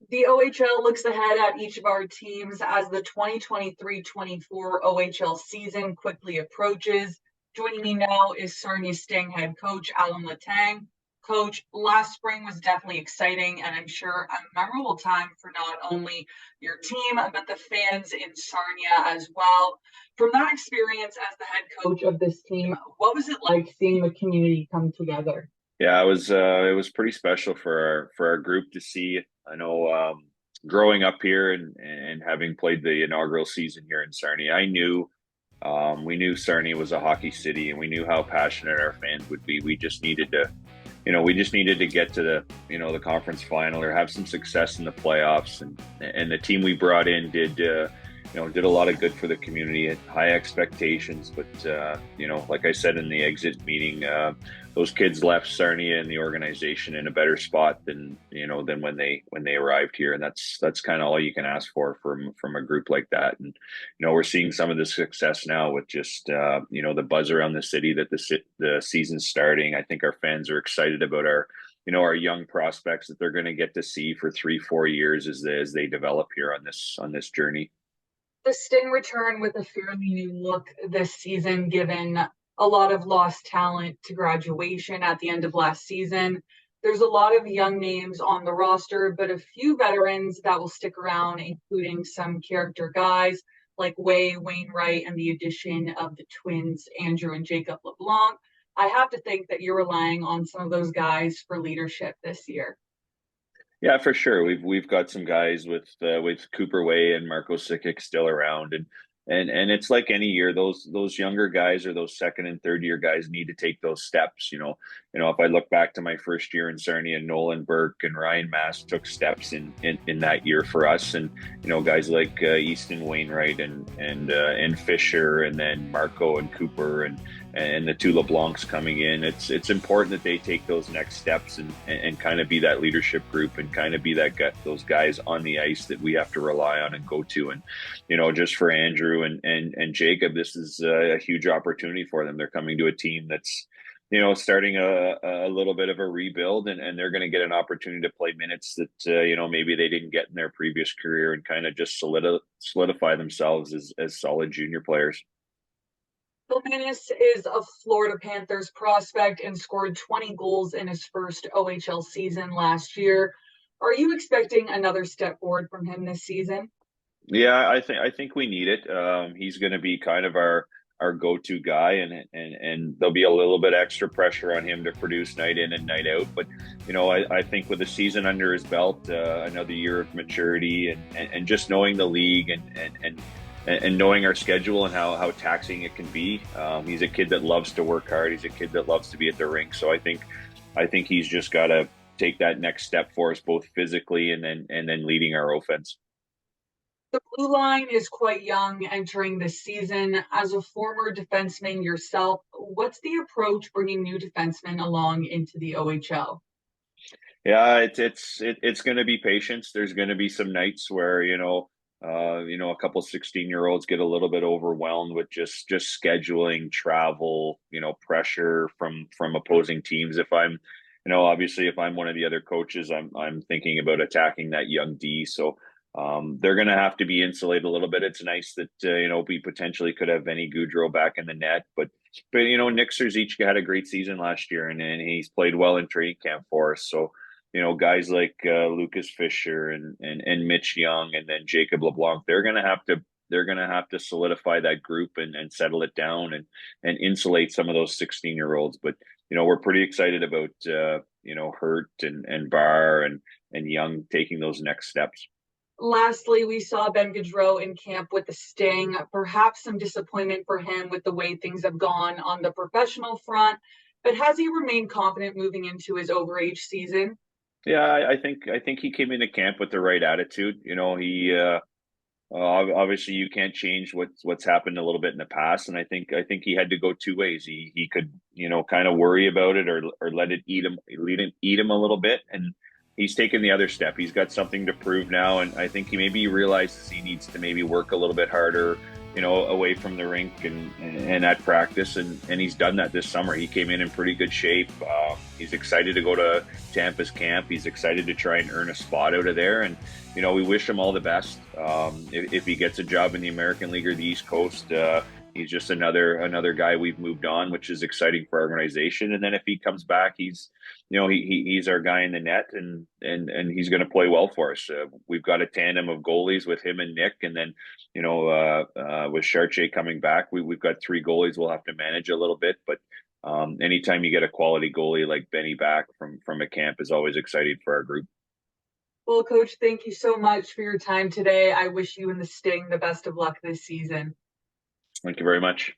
The OHL looks ahead at each of our teams as the 2023-24 OHL season quickly approaches. Joining me now is Sarnia Sting head coach Alan Letang. Coach, last spring was definitely exciting and I'm sure a memorable time for not only your team, but the fans in Sarnia as well. From that experience as the head coach of this team, what was it like seeing the community come together? Yeah, it was pretty special for our group to see. I know growing up here and having played the inaugural season here in Sarnia, we knew Sarnia was a hockey city, and we knew how passionate our fans would be. We just needed to get to the conference final or have some success in the playoffs, and the team we brought in did a lot of good for the community. Had high expectations, but like I said in the exit meeting, those kids left Sarnia and the organization in a better spot than when they arrived here, and that's kind of all you can ask for from a group like that. And we're seeing some of the success now with just the buzz around the city that the season's starting. I think our fans are excited about our young prospects that they're going to get to see for 3-4 years as they develop here on this journey. The Sting return with a fairly new look this season, given a lot of lost talent to graduation at the end of last season. There's a lot of young names on the roster, but a few veterans that will stick around, including some character guys like Wainwright, and the addition of the twins, Andrew and Jacob LeBlanc. I have to think that you're relying on some of those guys for leadership this year. Yeah, for sure. We've got some guys with Cooper Way and Marco Sikic still around, and it's like any year, those younger guys or those second and third year guys need to take those steps. If I look back to my first year in Sarnia, Nolan Burke and Ryan Mass took steps in that year for us, and guys like Easton Wainwright and Fisher, and then Marco and Cooper and the two LeBlancs coming in. It's important that they take those next steps and kind of be that leadership group and kind of be those guys on the ice that we have to rely on and go to. And just for Andrew and Jacob, this is a huge opportunity for them. They're coming to a team that's starting a little bit of a rebuild, and they're going to get an opportunity to play minutes that maybe they didn't get in their previous career, and kind of just solidify themselves as solid junior players. Bill Manis is a Florida Panthers prospect and scored 20 goals in his first OHL season last year. Are you expecting another step forward from him this season? Yeah, I think we need it. He's going to be kind of our go-to guy, and there'll be a little bit extra pressure on him to produce night in and night out. But I think with a season under his belt, another year of maturity, and just knowing the league and knowing our schedule and how taxing it can be, he's a kid that loves to work hard. He's a kid that loves to be at the rink. So I think he's just got to take that next step for us, both physically and then leading our offense. The blue line is quite young entering this season. As a former defenseman yourself, what's the approach bringing new defensemen along into the OHL? Yeah, it's going to be patience. There's going to be some nights where a couple 16-year-olds get a little bit overwhelmed with just scheduling, travel, pressure from opposing teams. If I'm, obviously, if I'm one of the other coaches, I'm thinking about attacking that young D. So they're going to have to be insulated a little bit. It's nice that we potentially could have Vinny Goudreau back in the net, but Nick Serzic had a great season last year, and he's played well in training camp for us. So guys like Lucas Fisher and Mitch Young, and then Jacob LeBlanc, they're gonna have to solidify that group and settle it down and insulate some of those 16-year-olds. But we're pretty excited about Hurt and Barr and Young taking those next steps. Lastly, we saw Ben Gaudreau in camp with the Sting. Perhaps some disappointment for him with the way things have gone on the professional front, but has he remained confident moving into his overage season? Yeah, I think he came into camp with the right attitude. He obviously you can't change what's happened a little bit in the past, and I think he had to go two ways. He could kind of worry about it, or let it eat him a little bit, and he's taken the other step. He's got something to prove now, and I think he realizes he needs to maybe work a little bit harder, away from the rink and at practice, and he's done that this summer. He came in pretty good shape. He's excited to go to Tampa's camp. He's excited to try and earn a spot out of there, and we wish him all the best. If he gets a job in the American League or the East Coast, he's just another guy we've moved on, which is exciting for our organization. And then if he comes back, he's our guy in the net, and he's going to play well for us. We've got a tandem of goalies with him and Nick, and then with Chartier coming back, we've got three goalies we'll have to manage a little bit. But anytime you get a quality goalie like Benny back from a camp is always exciting for our group. Well, Coach, thank you so much for your time today. I wish you and the Sting the best of luck this season. Thank you very much.